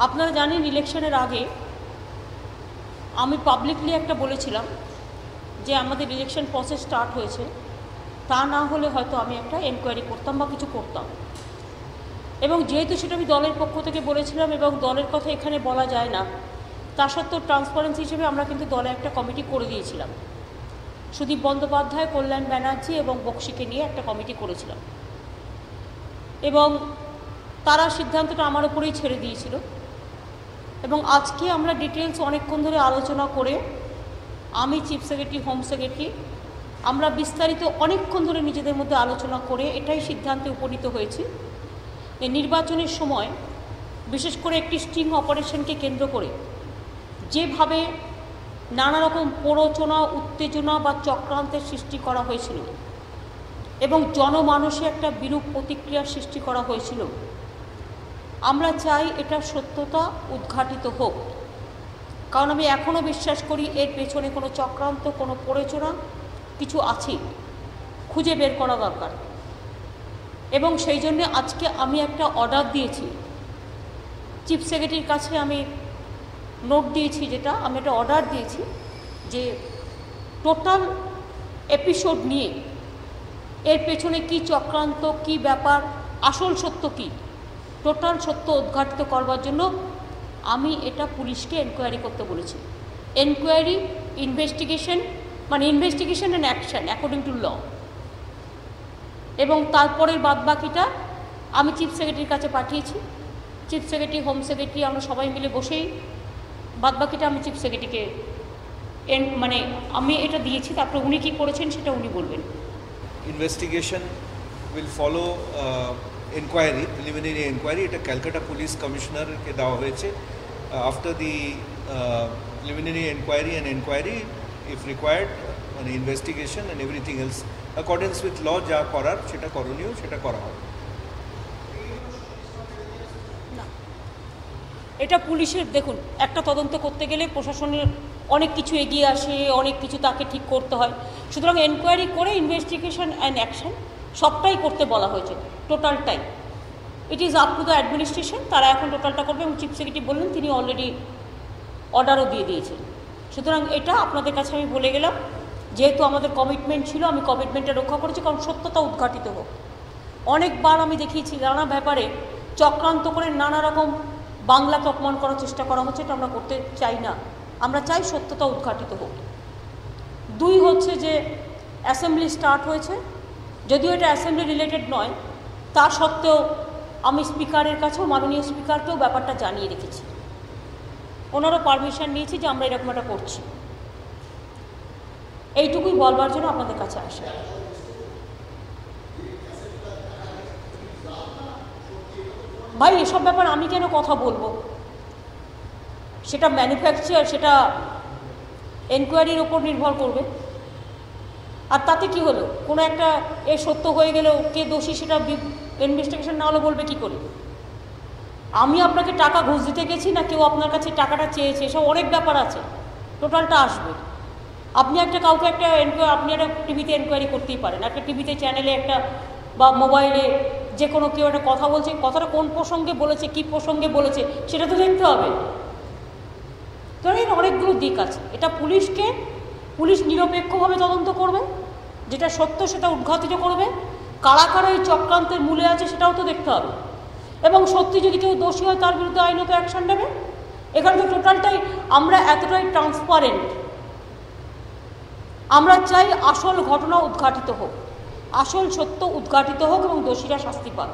আপনারা জানেন ইলেকশনের আগে আমি পাবলিকলি একটা বলেছিলাম যে আমাদের ইলেকশন প্রসেস স্টার্ট হয়েছে, তা না হলে হয়তো আমি একটা এনকোয়ারি করতাম বা কিছু করতাম। এবং যেহেতু সেটা আমি দলের পক্ষ থেকে বলেছিলাম এবং দলের কথা এখানে বলা যায় না, তা সত্ত্বেও ট্রান্সপারেন্সি হিসেবে আমরা কিন্তু দলে একটা কমিটি করে দিয়েছিলাম। সুদীপ বন্দ্যোপাধ্যায়, কল্যাণ ব্যানার্জি এবং বক্সিকে নিয়ে একটা কমিটি করেছিলাম এবং তারা সিদ্ধান্তটা আমার উপরেই ছেড়ে দিয়েছিল। এবং আজকে আমরা ডিটেলস অনেকক্ষণ ধরে আলোচনা করে আমি চিফ সেক্রেটারি, হোম সেক্রেটারি, আমরা বিস্তারিত অনেকক্ষণ ধরে নিজেদের মধ্যে আলোচনা করে এটাই সিদ্ধান্তে উপনীত হয়েছি যে নির্বাচনের সময় বিশেষ করে একটি স্টিং অপারেশনকে কেন্দ্র করে যেভাবে নানা রকম প্ররোচনা, উত্তেজনা বা চক্রান্তের সৃষ্টি করা হয়েছিল এবং জনমানসে একটা বিরূপ প্রতিক্রিয়ার সৃষ্টি করা হয়েছিল, আমরা চাই এটা সত্যতা উদ্ঘাটিত হোক। কারণ আমি এখনও বিশ্বাস করি এর পেছনে কোনো চক্রান্ত, কোনো প্ররোচনা কিছু আছে, খুঁজে বের করা দরকার। এবং সেই জন্য আজকে আমি একটা অর্ডার দিয়েছি চিফ সেক্রেটারির কাছে, আমি নোট দিয়েছি, যেটা আমি একটা অর্ডার দিয়েছি যে টোটাল এপিসোড নিয়ে এর পেছনে কি চক্রান্ত, কি ব্যাপার, আসল সত্য কী, টোটাল সত্য উদ্ঘাটিত করবার জন্য আমি এটা পুলিশকে এনকোয়ারি করতে বলেছি। এনকোয়ারি, ইনভেস্টিগেশন, মানে investigation and action according to law. এবং তারপরের বাদবাকিটা আমি চিফ সেক্রেটারির কাছে পাঠিয়েছি। চিফ সেক্রেটারি, হোম সেক্রেটারি, আমরা সবাই মিলে বসেই বাদবাকিটা আমি চিফ সেক্রেটারিকে মানে আমি এটা দিয়েছি। তারপরে উনি কী করেছেন সেটা উনি বলবেন। Investigation will follow inquiry, preliminary inquiry, এটা ক্যালকাটা পুলিশ কমিশনারকে দেওয়া হয়েছে। After the preliminary inquiry and inquiry, if required, মানে investigation and everything else accordance with law যা করার সেটা করণীয় সেটা করা হবে। না, এটা পুলিশের, দেখুন, একটা তদন্ত করতে গেলে প্রশাসনের অনেক কিছু এগিয়ে আসে, অনেক কিছু তাকে ঠিক করতে হয়। সুতরাং এনকোয়ারি করে ইনভেস্টিগেশন অ্যান্ড অ্যাকশন সবটাই করতে বলা হয়েছে, টোটালটাই। It is up to the administration, তারা এখন টোটালটা করবে। এবং চিফ সেক্রেটারি বললেন তিনি অলরেডি অর্ডারও দিয়ে দিয়েছেন। সুতরাং এটা আপনাদের কাছে আমি বলে গেলাম, যেহেতু আমাদের কমিটমেন্ট ছিল, আমি কমিটমেন্টটা রক্ষা করেছি, কারণ সত্যতা উদ্ঘাটিত হোক। অনেকবার আমি দেখিয়েছি নানা ব্যাপারে চক্রান্ত করে নানা রকম বাংলাকে অপমান করার চেষ্টা করা হচ্ছে, এটা আমরা করতে চাই না। আমরা চাই সত্যতা উদ্ঘাটিত হোক। দুই হচ্ছে যে অ্যাসেম্বলি স্টার্ট হয়েছে, যদিও এটা অ্যাসেম্বলি রিলেটেড নয়, তা সত্ত্বেও আমি স্পিকারের কাছেও, মাননীয় স্পিকারকেও ব্যাপারটা জানিয়ে রেখেছি। ওনারও পারমিশন নিয়েছি যে আমরা এরকম একটা করছি। এইটুকুই বলবার জন্য আপনাদের কাছে আসে। ভাই, এসব ব্যাপার আমি কেন কথা বলবো? সেটা ম্যানুফ্যাকচার, সেটা এনকোয়ারির ওপর নির্ভর করবে। আর তাতে কি হলো? কোনো একটা সত্য হয়ে গেলেও কে দোষী সেটা ইনভেস্টিগেশন না হলে বলবে কি করে? আমি আপনাকে টাকা ঘুষ দিতে গেছি না কেউ আপনার কাছে টাকাটা চেয়েছে, এসব অনেক ব্যাপার আছে, টোটালটা আসবে। আপনি একটা কাউকে একটা আপনি একটা টিভিতে এনকোয়ারি করতেই পারেন, একটা টিভিতে চ্যানেলে একটা বা মোবাইলে যে কোনো কেউ একটা কথা বলছে, কথাটা কোন প্রসঙ্গে বলেছে, কী প্রসঙ্গে বলেছে সেটা তো দেখতে হবে। তো এর অনেকগুলো দিক আছে। এটা পুলিশ নিরপেক্ষভাবে তদন্ত করবে, যেটা সত্য সেটা উদ্ঘাটিত করবে, কারা কারা এই চক্রান্তের মূলে আছে সেটাও তো দেখতে হবে। এবং সত্যি যদি কেউ দোষী হয় তার বিরুদ্ধে আইনত অ্যাকশন নেবে। এখানে তো টোটালটাই আমরা এতটাই ট্রান্সপারেন্ট। আমরা চাই আসল ঘটনা উদ্ঘাটিত হোক, আসল সত্য উদ্ঘাটিত হোক এবং দোষীরা শাস্তি পাক।